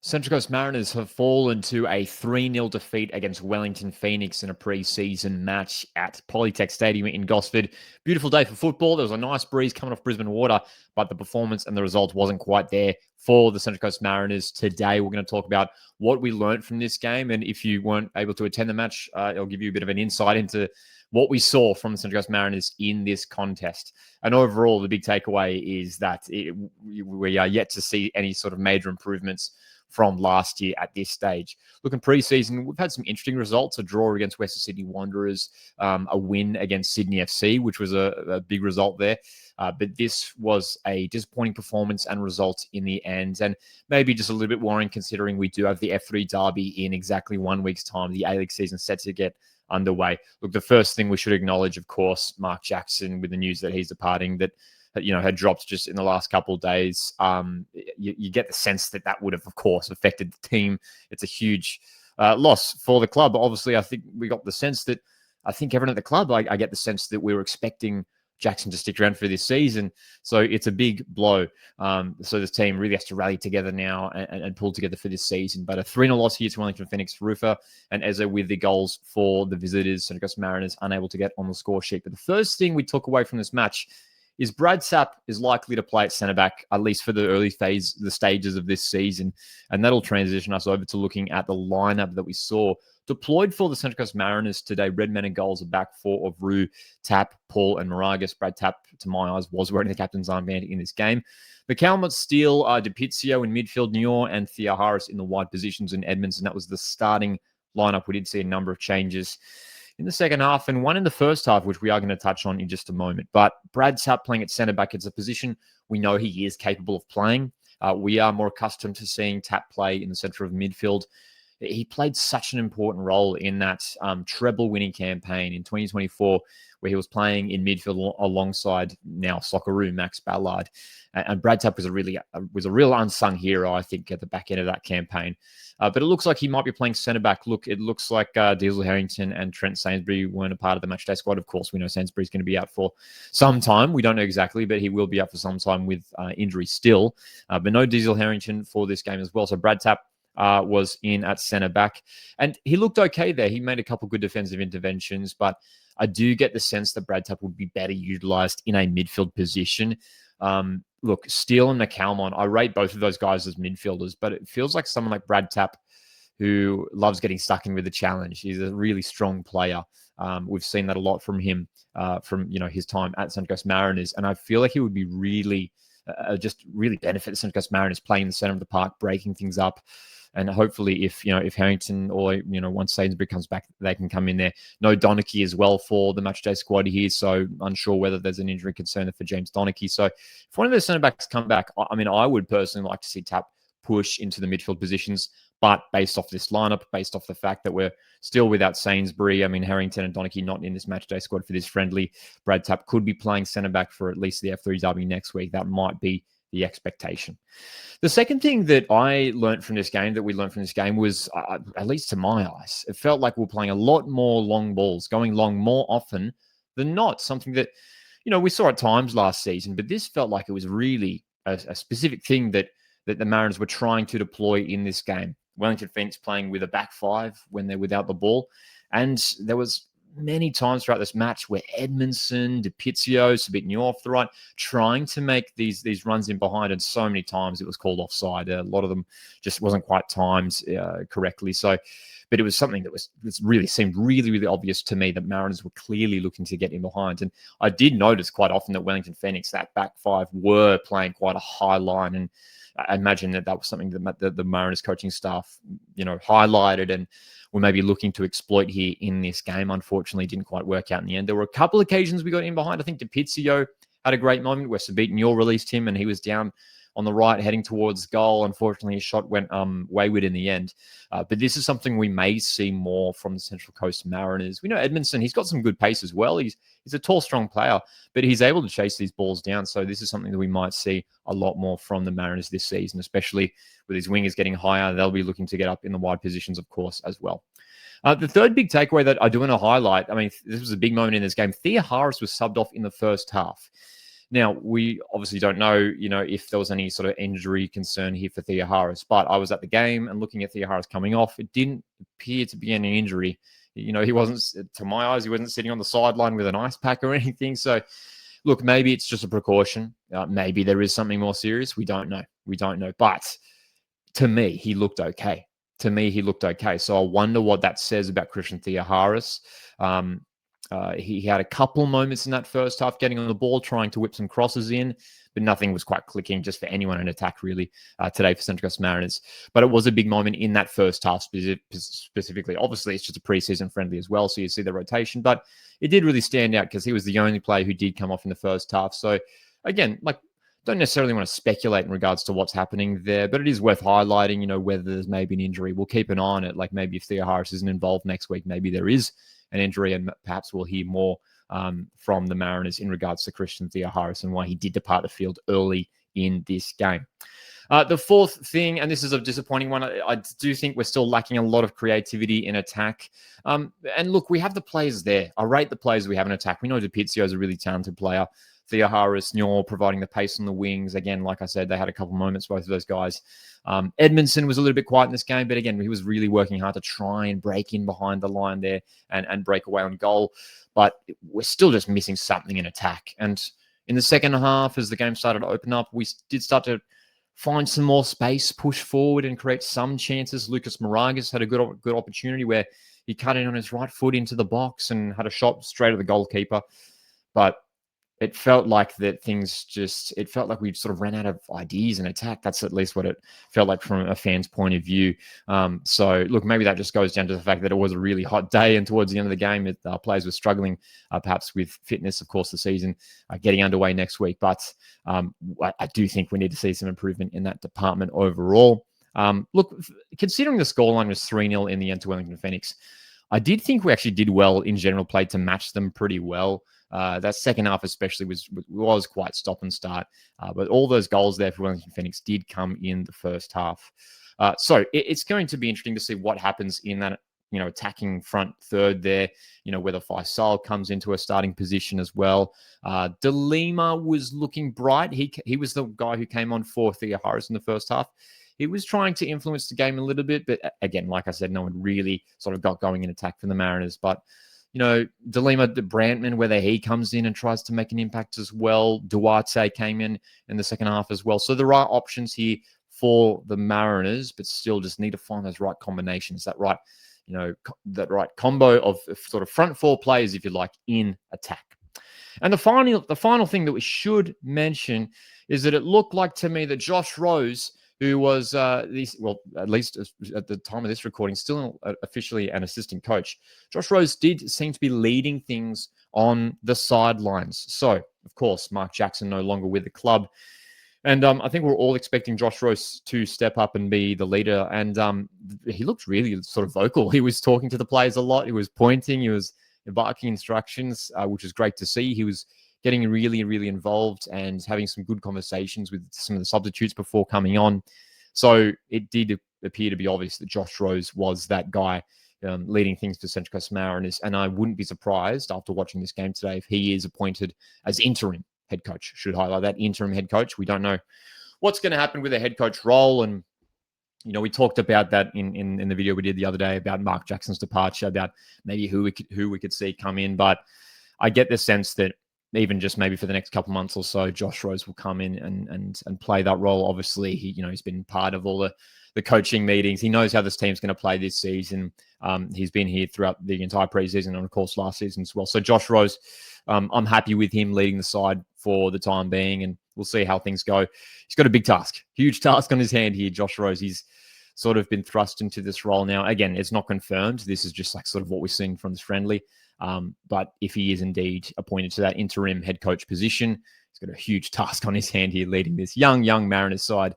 Central Coast Mariners have fallen to a 3-0 defeat against Wellington Phoenix in a pre-season match at Polytech Stadium in Gosford. Beautiful day for football. There was a nice breeze coming off Brisbane water, but the performance and the result wasn't quite there for the Central Coast Mariners. Today, we're going to talk about what we learned from this game, and if you weren't able to attend the match, it'll give you a bit of an insight into what we saw from the Central Coast Mariners in this contest. And overall, the big takeaway is that we are yet to see any sort of major improvements from last year at this stage. Looking pre-season, we've had some interesting results: a draw against Western Sydney Wanderers, a win against Sydney FC, which was a big result there. But this was a disappointing performance and result in the end, and maybe just a little bit worrying considering we do have the F3 derby in exactly 1 week's time. The A-League season set to get underway. Look, the first thing we should acknowledge, of course, Mark Jackson, with the news that he's departing, that had dropped just in the last couple of days. You get the sense that would have, of course, affected the team. It's a huge loss for the club. But obviously, I think we got the sense that I think everyone at the club, I get the sense that we were expecting Jackson to stick around for this season. So it's a big blow. So this team really has to rally together now and pull together for this season. But a 3-0 loss here to Wellington Phoenix. Rufer and Eze with the goals for the visitors. Central Coast Mariners unable to get on the score sheet. But the first thing we took away from this match is Brad Sapp is likely to play at centre-back, at least for the early phase, the stages of this season. And that'll transition us over to looking at the lineup that we saw deployed for the Central Coast Mariners today. Red men and goals are back four of Rue, Tapp, Paul, and Moragas. Brad Tapp, to my eyes, was wearing the captain's armband in this game. McCallum, Steele, DePizio in midfield, Nior and Thea Harris in the wide positions in Edmonton. That was the starting lineup. We did see a number of changes in the second half and one in the first half, which we are going to touch on in just a moment. But Brad Sapp playing at centre-back, it's a position we know he is capable of playing. We are more accustomed to seeing Tapp play in the centre of midfield. He played such an important role in that treble-winning campaign in 2024, where he was playing in midfield alongside now Socceroo, Max Ballard. And Brad Tapp was a real unsung hero, I think, at the back end of that campaign. But it looks like he might be playing centre-back. Look, it looks like Diesel Harrington and Trent Sainsbury weren't a part of the matchday squad. Of course, we know Sainsbury's going to be out for some time. We don't know exactly, but he will be out for some time with injury still. But no Diesel Harrington for this game as well. So Brad Tapp was in at centre-back. And he looked okay there. He made a couple good defensive interventions, but I do get the sense that Brad Tapp would be better utilised in a midfield position. Look, Steele and McCalmon, I rate both of those guys as midfielders, but it feels like someone like Brad Tapp, who loves getting stuck in with the challenge. He's a really strong player. We've seen that a lot from him from his time at Central Coast Mariners, and I feel like he would be really benefit the Central Coast Mariners playing in the centre of the park, breaking things up. And hopefully if Harrington or, once Sainsbury comes back, they can come in there. No Donachie as well for the matchday squad here. So unsure whether there's an injury concern for James Donachie. So if one of those centre backs come back, I would personally like to see Tapp push into the midfield positions. But based off this lineup, based off the fact that we're still without Sainsbury, Harrington and Donachie not in this matchday squad for this friendly, Brad Tapp could be playing centre back for at least the F3 derby next week. That might be the expectation. The second thing that we learned from this game was, at least to my eyes, it felt like we were playing a lot more long balls, going long more often than not. Something that, we saw at times last season, but this felt like it was really a specific thing that the Mariners were trying to deploy in this game. Wellington Phoenix playing with a back five when they're without the ball. And there was many times throughout this match where Edmondson, DePizio, Sabitnio off the right, trying to make these runs in behind, and so many times it was called offside. A lot of them just wasn't quite timed correctly. So, but it was something that seemed really, really obvious to me that Mariners were clearly looking to get in behind. And I did notice quite often that Wellington Phoenix, that back five, were playing quite a high line, and I imagine that was something that the Mariners coaching staff, highlighted and were maybe looking to exploit here in this game. Unfortunately, didn't quite work out in the end. There were a couple of occasions we got in behind. I think DePizio had a great moment where Sabitnio released him and he was down on the right heading towards goal. Unfortunately, his shot went wayward in the end. But this is something we may see more from the Central Coast Mariners. We know Edmondson, he's got some good pace as well. He's a tall, strong player, but he's able to chase these balls down. So this is something that we might see a lot more from the Mariners this season, especially with his wingers getting higher. They'll be looking to get up in the wide positions, of course, as well. The third big takeaway that I do want to highlight, this was a big moment in this game. Thea Harris was subbed off in the first half. Now, we obviously don't know, if there was any sort of injury concern here for Thea Harris, but I was at the game and looking at Thea Harris coming off. It didn't appear to be any injury. He wasn't, to my eyes, he wasn't sitting on the sideline with an ice pack or anything. So, look, maybe it's just a precaution. Maybe there is something more serious. We don't know. But to me, he looked okay. So I wonder what that says about Christian Thea Harris. He had a couple moments in that first half getting on the ball, trying to whip some crosses in, but nothing was quite clicking just for anyone in attack, really, today for Central Coast Mariners. But it was a big moment in that first half specifically. Obviously, it's just a preseason friendly as well, so you see the rotation. But it did really stand out because he was the only player who did come off in the first half. So, again, don't necessarily want to speculate in regards to what's happening there, but it is worth highlighting, whether there's maybe an injury. We'll keep an eye on it. Like maybe if Thea Harris isn't involved next week, maybe there is an injury, and perhaps we'll hear more from the Mariners in regards to Christian Thea Harris and why he did depart the field early in this game. The fourth thing, and this is a disappointing one, I do think we're still lacking a lot of creativity in attack. And look, we have the players there. I rate the players we have in attack. We know DiPizio is a really talented player. Thea Harris, Nyor providing the pace on the wings. Again, like I said, they had a couple moments, both of those guys. Edmondson was a little bit quiet in this game, but again, he was really working hard to try and break in behind the line there and break away on goal. But we're still just missing something in attack. And in the second half, as the game started to open up, we did start to find some more space, push forward and create some chances. Lucas Moragas had a good opportunity where he cut in on his right foot into the box and had a shot straight at the goalkeeper. But it felt like it felt like we sort of ran out of ideas in attack. That's at least what it felt like from a fan's point of view. So, look, maybe that just goes down to the fact that it was a really hot day, and towards the end of the game, our players were struggling, perhaps with fitness. Of course, the season getting underway next week. But I do think we need to see some improvement in that department overall. Look, considering the scoreline was 3-0 in the end to Wellington Phoenix, I did think we actually did well in general play to match them pretty well. That second half especially was quite stop and start. But all those goals there for Wellington Phoenix did come in the first half. So it's going to be interesting to see what happens in that, attacking front third there, whether Faisal comes into a starting position as well. De Lima was looking bright. He was the guy who came on for Thea Harris in the first half. He was trying to influence the game a little bit, but again, like I said, no one really sort of got going in attack for the Mariners. But De Lima, Brantman, whether he comes in and tries to make an impact as well. Duarte came in the second half as well. So there are options here for the Mariners, but still just need to find those right combinations, that right combo of sort of front four players, if you like, in attack. And the final thing that we should mention is that it looked like to me that Josh Rose, who was, at least at the time of this recording, still officially an assistant coach. Josh Rose did seem to be leading things on the sidelines. So, of course, Mark Jackson no longer with the club. And I think we're all expecting Josh Rose to step up and be the leader. And he looked really sort of vocal. He was talking to the players a lot. He was pointing. He was barking instructions, which is great to see. He was getting really, really involved and having some good conversations with some of the substitutes before coming on. So it did appear to be obvious that Josh Rose was that guy leading things for Central Coast Mariners. And I wouldn't be surprised after watching this game today if he is appointed as interim head coach. Should highlight that, interim head coach. We don't know what's going to happen with a head coach role. And, we talked about that in the video we did the other day about Mark Jackson's departure, about maybe who we could see come in. But I get the sense that even just maybe for the next couple months or so, Josh Rose will come in and play that role. Obviously, he's been part of all the coaching meetings. He knows how this team's going to play this season. He's been here throughout the entire preseason and, of course, last season as well. So Josh Rose, I'm happy with him leading the side for the time being, and we'll see how things go. He's got a big task, huge task on his hand here, Josh Rose. He's sort of been thrust into this role now. Again, it's not confirmed. This is just like sort of what we're seeing from this friendly. But if he is indeed appointed to that interim head coach position, he's got a huge task on his hand here, leading this young Mariners side.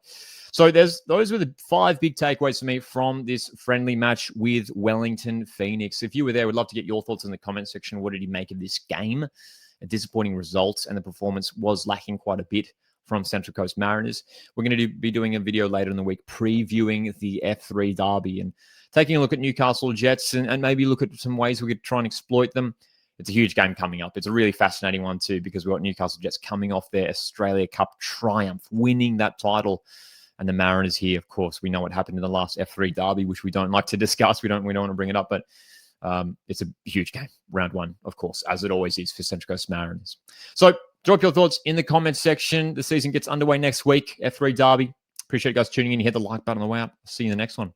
So those were the 5 big takeaways for me from this friendly match with Wellington Phoenix. If you were there, we'd love to get your thoughts in the comment section. What did you make of this game? A disappointing result, and the performance was lacking quite a bit from Central Coast Mariners. We're going to be doing a video later in the week previewing the F3 derby and taking a look at Newcastle Jets and maybe look at some ways we could try and exploit them. it's a huge game coming up. It's a really fascinating one too, because we've got Newcastle Jets coming off their Australia Cup triumph, winning that title. And the Mariners here, of course, we know what happened in the last F3 derby, which we don't like to discuss. We don't want to bring it up, but it's a huge game, round one, of course, as it always is for Central Coast Mariners. So drop your thoughts in the comments section. The season gets underway next week, F3 derby. Appreciate you guys tuning in. You hit the like button on the way up. See you in the next one.